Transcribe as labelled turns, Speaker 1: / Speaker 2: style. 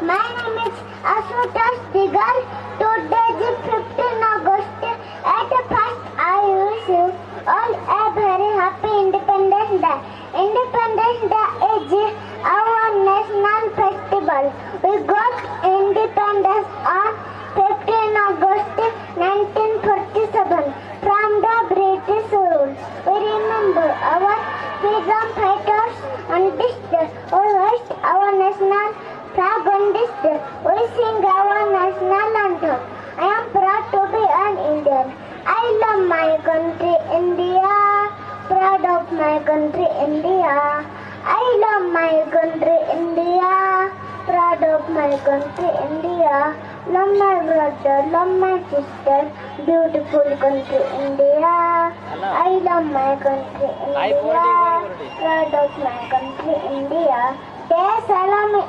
Speaker 1: My name is Asutosh Digar. Today is 15 August. At first, I wish you all a very happy Independence Day. Independence Day is our national festival. We got independence on 15 August 1947 from the British rule. We remember our freedom fighters on this day. We hoist our national flag on this day. We sing our national anthem. I am proud to be an Indian. I love my country, India. Proud of my country, India. I love my country, India. Proud of my country, India. Love my brother, love my sister. Beautiful country, India. I love my country, India. Proud of my country, India. Dear Salami,